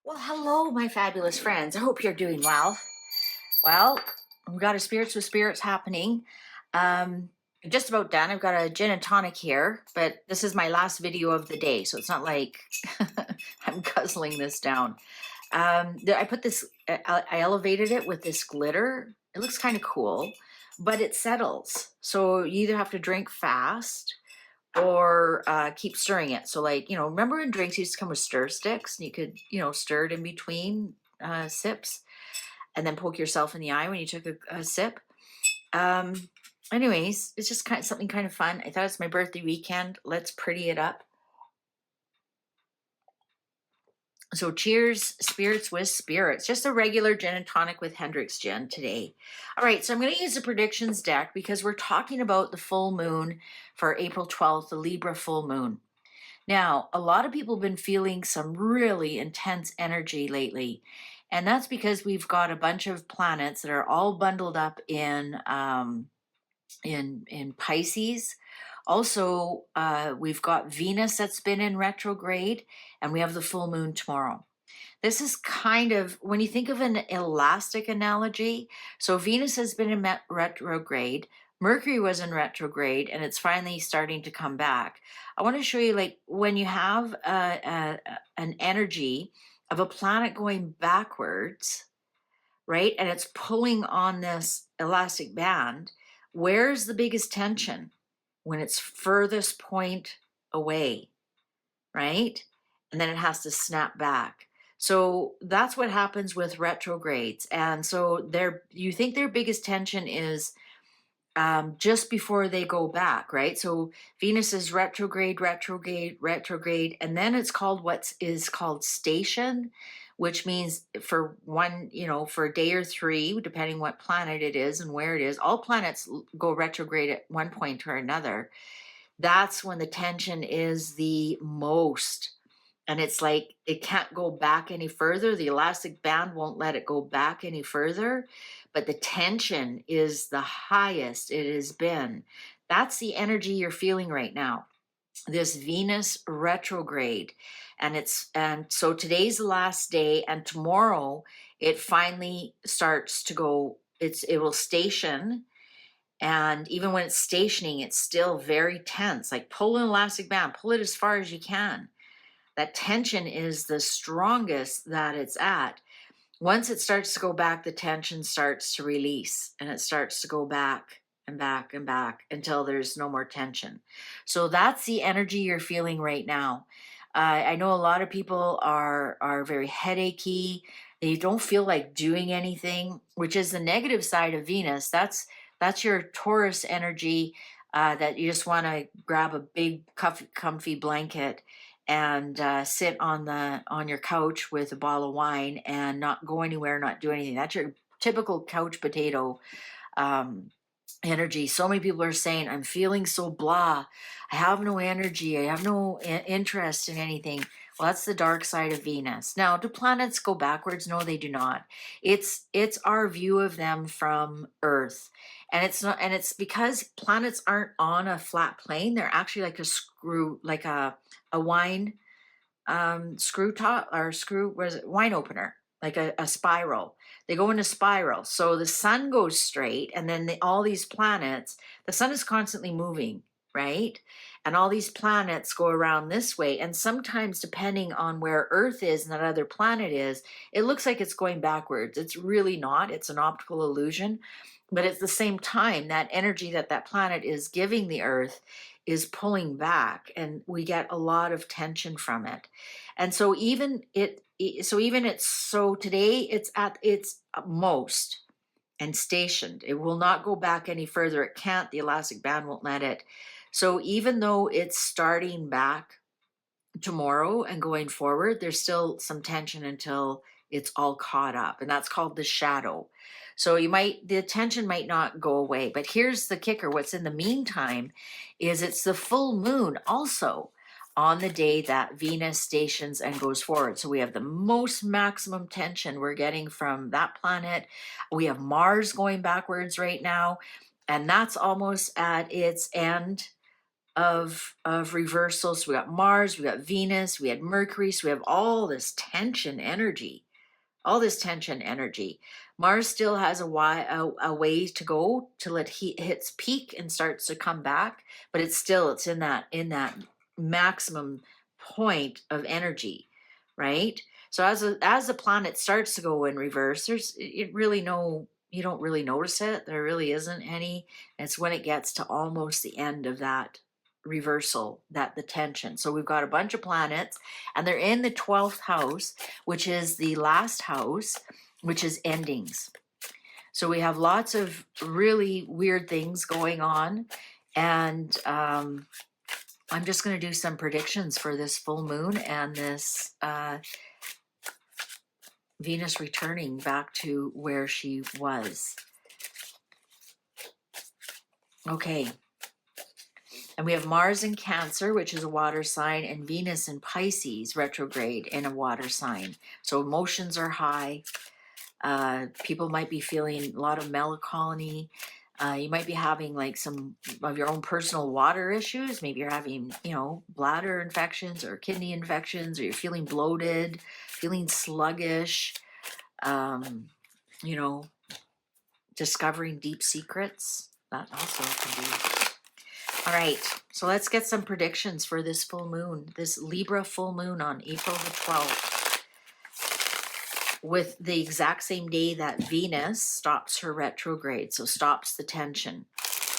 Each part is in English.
Well, hello, my fabulous friends. I hope you're doing well. Well, we've got a Spirits with Spirits happening. I'm just about done. I've got a gin and tonic here, but this is my last video of the day, so it's not like I'm guzzling this down. I put this, I elevated it with this glitter. It looks kind of cool, but it settles. So you either have to drink fast or keep stirring it. So like, remember when drinks used to come with stir sticks and you could, stir it in between sips and then poke yourself in the eye when you took a sip. Um, Anyways, it's just something kind of fun. I thought it's my birthday weekend. Let's pretty it up. So cheers, Spirits with Spirits. Just a regular gin and tonic with Hendrick's gin today. All right, so I'm going to use the predictions deck because we're talking about the full moon for April 12th, the Libra full moon. Now, a lot of people have been feeling some really intense energy lately, and that's because we've got a bunch of planets that are all bundled up in Pisces. Also, we've got Venus that's been in retrograde, and we have the full moon tomorrow. This is kind of, when you think of an elastic analogy, so Venus has been in retrograde, Mercury was in retrograde, and it's finally starting to come back. I want to show you, like, when you have an energy of a planet going backwards, right, and it's pulling on this elastic band, where's the biggest tension? When it's furthest point away, right? And then it has to snap back. So that's what happens with retrogrades. And so you think their biggest tension is just before they go back, right? So Venus is retrograde, retrograde, retrograde, and then it's called what is called station, which means for one, for a day or three, depending what planet it is and where it is. All planets go retrograde at one point or another. That's when the tension is the most. And it's like it can't go back any further. The elastic band won't let it go back any further, but the tension is the highest it has been. That's the energy you're feeling right now. This Venus retrograde. And so today's the last day, and tomorrow it finally starts to go, it will station. And even when it's stationing, it's still very tense. Like pull an elastic band, pull it as far as you can. That tension is the strongest that it's at. Once it starts to go back, the tension starts to release and it starts to go back and back and back until there's no more tension. So that's the energy you're feeling right now. I know a lot of people are very headachy. They don't feel like doing anything, which is the negative side of Venus. That's your Taurus energy, that you just want to grab a big comfy blanket and sit on your couch with a bottle of wine and not go anywhere, not do anything. That's your typical couch potato um, energy. So many people are saying, I'm feeling so blah. I have no energy. I have no interest in anything. Well, that's the dark side of Venus. Now, do planets go backwards? No, they do not. It's our view of them from Earth. And it's not, and it's because planets aren't on a flat plane. They're actually like a screw, like a wine screw top or screw, what is it, wine opener, like a spiral. They go in a spiral. So the sun goes straight, and then all these planets, the sun is constantly moving, right? And all these planets go around this way. And sometimes, depending on where Earth is and that other planet is, it looks like it's going backwards. It's really not. It's an optical illusion. But at the same time, that energy that planet is giving the Earth is pulling back, and we get a lot of tension from it. And so so today it's at its most and stationed. It will not go back any further. It can't. The elastic band won't let it. So even though it's starting back tomorrow and going forward, there's still some tension until it's all caught up, and that's called the shadow. So the tension might not go away, but here's the kicker. What's in the meantime is it's the full moon also on the day that Venus stations and goes forward. So we have the most maximum tension we're getting from that planet. We have Mars going backwards right now, and that's almost at its end. of reversals. We got Mars, we got Venus, we had Mercury, so we have all this tension energy, all this tension energy. Mars still has a ways to go till it hits peak and starts to come back, but it's in that maximum point of energy, right? So as the planet starts to go in reverse, you don't really notice it. There really isn't any. It's when it gets to almost the end of that reversal, that the tension. So we've got a bunch of planets, and they're in the 12th house, which is the last house, which is endings. So we have lots of really weird things going on, and I'm just going to do some predictions for this full moon and this Venus returning back to where she was. Okay. And we have Mars in Cancer, which is a water sign, and Venus in Pisces retrograde in a water sign. So emotions are high. People might be feeling a lot of melancholy. You might be having like some of your own personal water issues. Maybe you're having, bladder infections or kidney infections, or you're feeling bloated, feeling sluggish, discovering deep secrets. That also can be. All right, so let's get some predictions for this full moon, this Libra full moon on April the 12th, with the exact same day that Venus stops her retrograde, so stops the tension.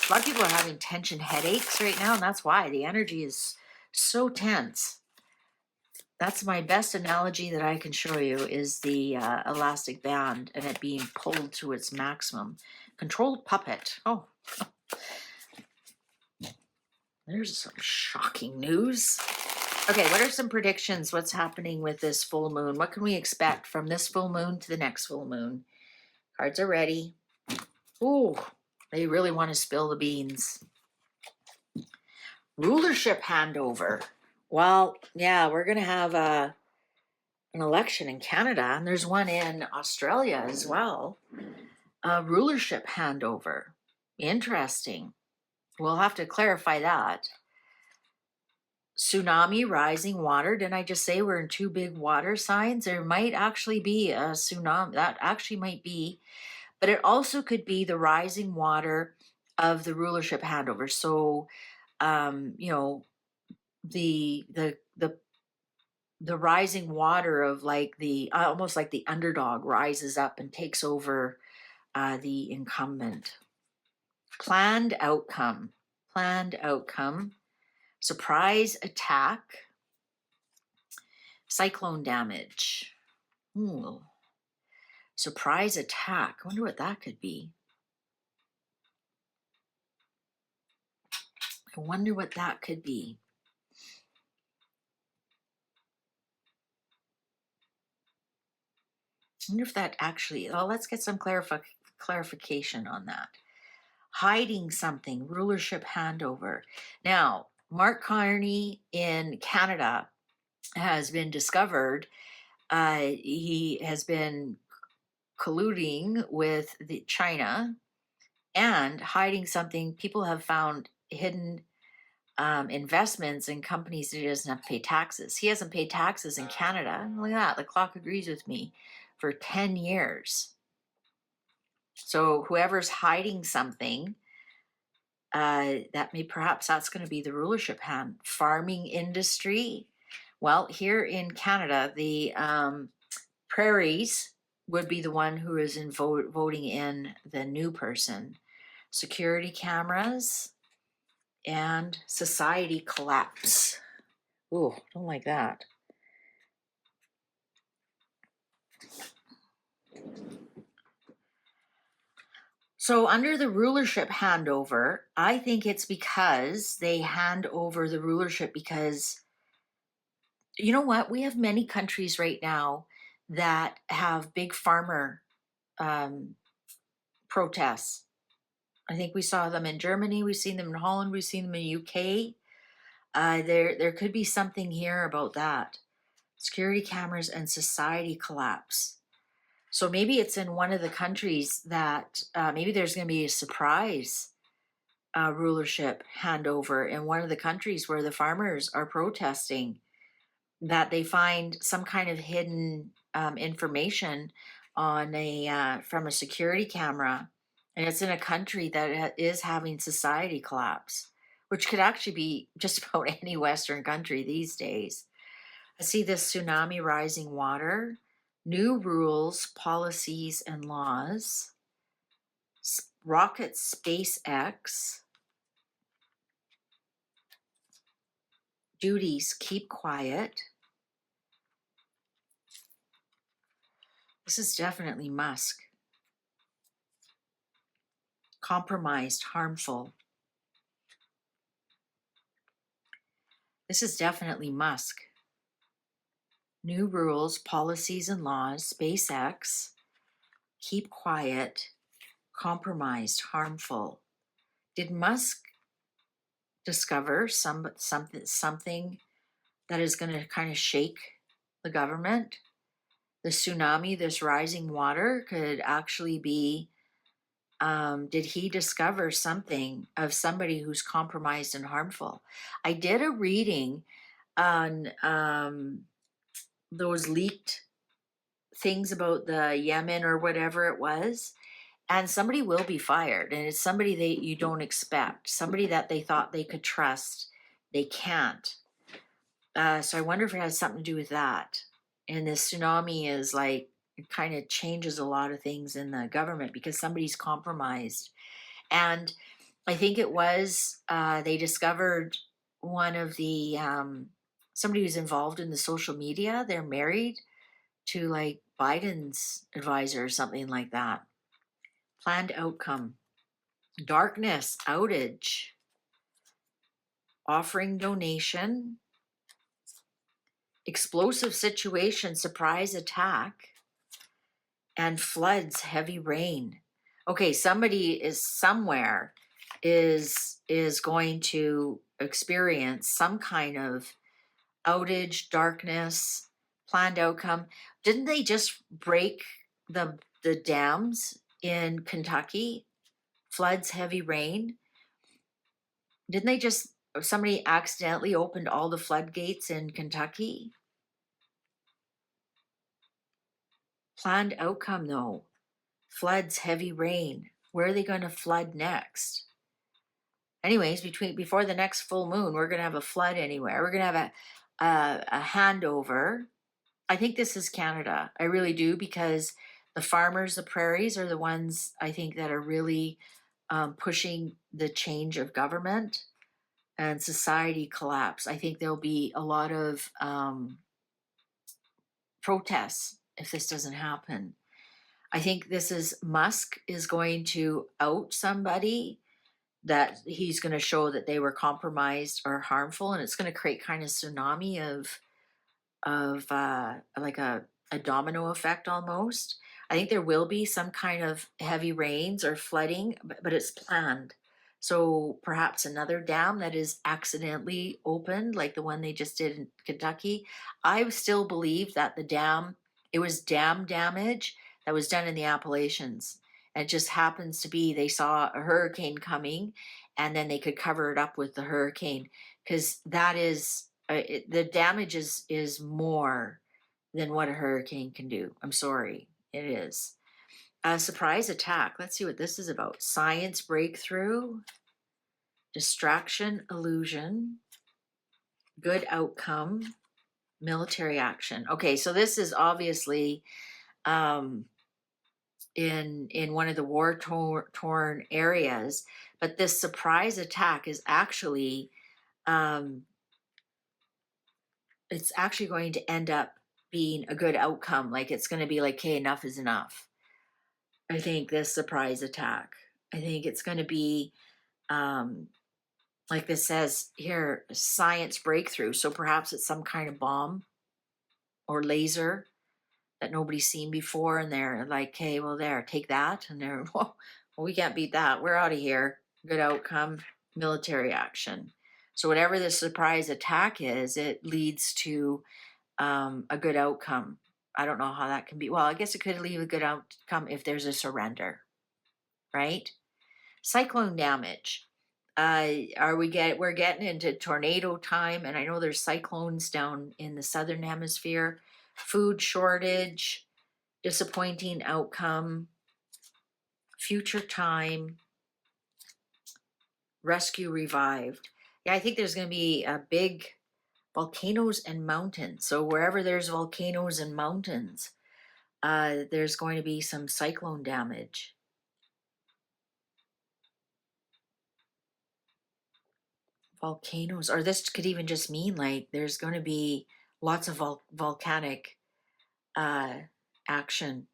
A lot of people are having tension headaches right now, and that's why the energy is so tense. That's my best analogy that I can show you, is the elastic band and it being pulled to its maximum. Controlled puppet. Oh, there's some shocking news. Okay, what are some predictions? What's happening with this full moon? What can we expect from this full moon to the next full moon? Cards are ready. Ooh, they really want to spill the beans. Rulership handover. Well, yeah, we're going to have an election in Canada, and there's one in Australia as well. Rulership handover. Interesting. We'll have to clarify that. Tsunami, rising water. Didn't I just say we're in two big water signs? There might actually be a tsunami. That actually might be. But it also could be the rising water of the rulership handover. So, the rising water of like the almost like the underdog rises up and takes over the incumbent. Planned outcome, surprise attack, cyclone damage. Ooh. Surprise attack. I wonder what that could be. I wonder what that could be. I wonder if that actually, let's get some clarification on that. Hiding something, rulership handover. Now, Mark Carney in Canada has been discovered. He has been colluding with China and hiding something. People have found hidden investments in companies that he doesn't have to pay taxes. He hasn't paid taxes in Canada. Look at that. The clock agrees with me. For 10 years. So whoever's hiding something, perhaps that's going to be the rulership hand. Farming industry. Well, here in Canada, the prairies would be the one who is voting in the new person. Security cameras and society collapse. Ooh, don't like that. So under the rulership handover, I think it's because they hand over the rulership because, you know what? We have many countries right now that have big farmer protests. I think we saw them in Germany, we've seen them in Holland, we've seen them in UK. There could be something here about that. Security cameras and society collapse. So maybe it's in one of the countries that maybe there's going to be a surprise rulership handover in one of the countries where the farmers are protesting that they find some kind of hidden information on from a security camera, and it's in a country that is having society collapse, which could actually be just about any Western country these days. I see this tsunami, rising water, new rules, policies, and laws, rocket SpaceX, duties, keep quiet. This is definitely Musk. Compromised, harmful. This is definitely Musk. New rules, policies, and laws, SpaceX, keep quiet, compromised, harmful. Did Musk discover something that is going to kind of shake the government? The tsunami, this rising water, could actually be, did he discover something of somebody who's compromised and harmful? I did a reading on those leaked things about the Yemen or whatever it was, and somebody will be fired, and it's somebody that you don't expect, somebody that they thought they could trust, they can't. So I wonder if it has something to do with that. And this tsunami is like, it kind of changes a lot of things in the government because somebody's compromised. And I think it was, they discovered one of the, somebody who's involved in the social media, they're married to like Biden's advisor or something like that. Planned outcome, darkness, outage, offering donation, explosive situation, surprise attack, and floods, heavy rain. Okay, somebody is somewhere is going to experience some kind of outage, darkness, planned outcome. Didn't they just break the dams in Kentucky? Floods, heavy rain. Didn't they just, somebody accidentally opened all the floodgates in Kentucky? Planned outcome though. Floods, heavy rain. Where are they going to flood next? Anyways, before the next full moon, we're going to have a flood anywhere. We're going to have a handover. I think this is Canada. I really do, because the farmers, the prairies, are the ones I think that are really pushing the change of government and society collapse. I think there'll be a lot of protests if this doesn't happen. I think this is Musk is going to out somebody, that he's going to show that they were compromised or harmful, and it's going to create kind of tsunami of like a domino effect almost. I think there will be some kind of heavy rains or flooding, but it's planned. So perhaps another dam that is accidentally opened, like the one they just did in Kentucky. I still believe that the dam, it was dam damage that was done in the Appalachians. And it just happens to be they saw a hurricane coming, and then they could cover it up with the hurricane, because that is the damage is more than what a hurricane can do. I'm sorry, it is. A surprise attack. Let's see what this is about. Science breakthrough, distraction, illusion, good outcome, military action. Okay, so this is obviously in one of the war torn areas, but this surprise attack is actually it's actually going to end up being a good outcome. Like it's going to be like, hey, enough is enough. I think this surprise attack, I think it's going to be like this says here, science breakthrough. So perhaps it's some kind of bomb or laser that nobody's seen before, and they're like, hey, well, there, take that, and they're, well, we can't beat that, we're out of here. Good outcome, military action. So whatever the surprise attack is, it leads to a good outcome. I don't know how that can be. Well, I guess it could leave a good outcome if there's a surrender, right? Cyclone damage. We're getting into tornado time, and I know there's cyclones down in the southern hemisphere. Food shortage, disappointing outcome, future time, rescue revived. Yeah, I think there's going to be a big volcanoes and mountains. So wherever there's volcanoes and mountains, there's going to be some cyclone damage. Volcanoes, or this could even just mean like there's going to be lots of volcanic uh, action.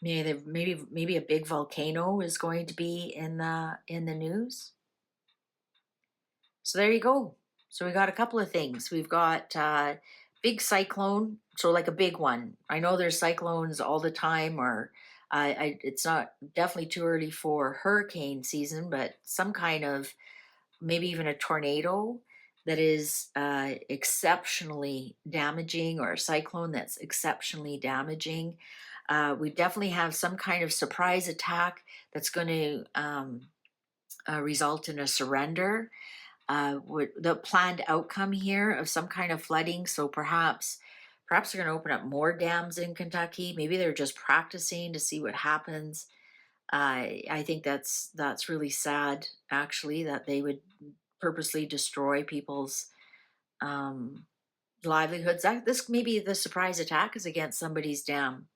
Maybe a big volcano is going to be in the news. So there you go. So we got a couple of things. We've got big cyclone, so like a big one. I know there's cyclones all the time, or it's not definitely too early for hurricane season, but some kind of maybe even a tornado that is exceptionally damaging, or a cyclone that's exceptionally damaging. We definitely have some kind of surprise attack that's going to result in a surrender. The planned outcome here of some kind of flooding. So perhaps they're going to open up more dams in Kentucky. Maybe they're just practicing to see what happens. I think that's really sad, actually, that they would purposely destroy people's livelihoods. This maybe the surprise attack is against somebody's dam.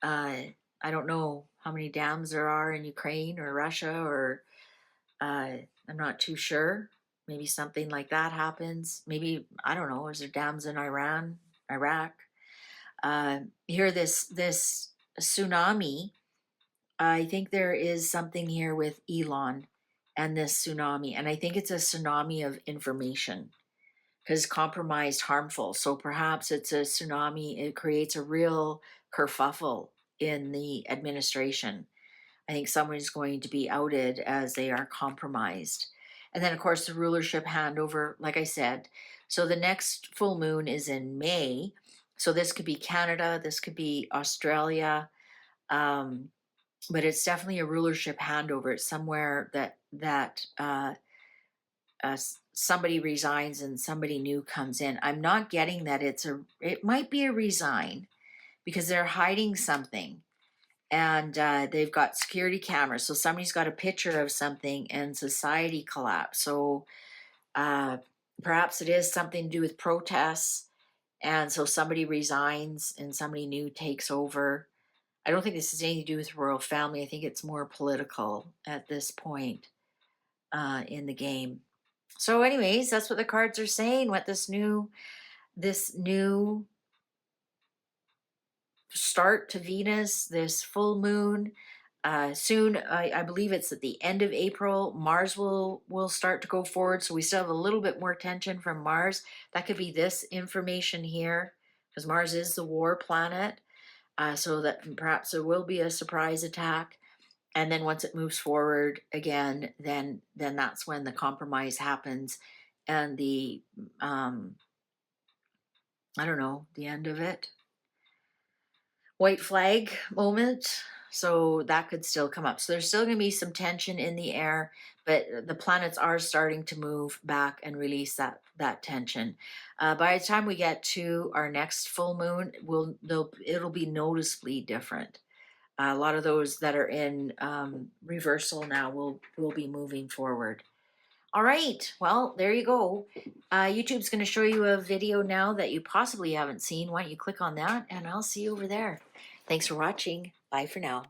I don't know how many dams there are in Ukraine or Russia, or I'm not too sure. Maybe something like that happens. Maybe, I don't know, is there dams in Iran, Iraq? Here, this tsunami. I think there is something here with Elon and this tsunami, and I think it's a tsunami of information, because compromised harmful. So perhaps it's a tsunami. It creates a real kerfuffle in the administration. I think someone's going to be outed as they are compromised. And then, of course, the rulership handover, like I said. So the next full moon is in May. So this could be Canada, this could be Australia, but it's definitely a rulership handover. It's somewhere that somebody resigns and somebody new comes in. I'm not getting that it might be a resign, because they're hiding something, and they've got security cameras. So somebody's got a picture of something, and society collapse. So perhaps it is something to do with protests. And so somebody resigns and somebody new takes over. I don't think this has anything to do with royal family. I think it's more political at this point in the game. So anyways, that's what the cards are saying, what this new start to Venus, this full moon. Soon, I believe it's at the end of April, Mars will start to go forward. So we still have a little bit more tension from Mars. That could be this information here, because Mars is the war planet. So that perhaps there will be a surprise attack. And then once it moves forward again, then that's when the compromise happens, and the I don't know, the end of it. White flag moment. So that could still come up. So there's still going to be some tension in the air, but the planets are starting to move back and release that tension. By the time we get to our next full moon, it'll be noticeably different. A lot of those that are in reversal now will be moving forward. All right, well, there you go. YouTube's going to show you a video now that you possibly haven't seen. Why don't you click on that, and I'll see you over there. Thanks for watching. Bye for now.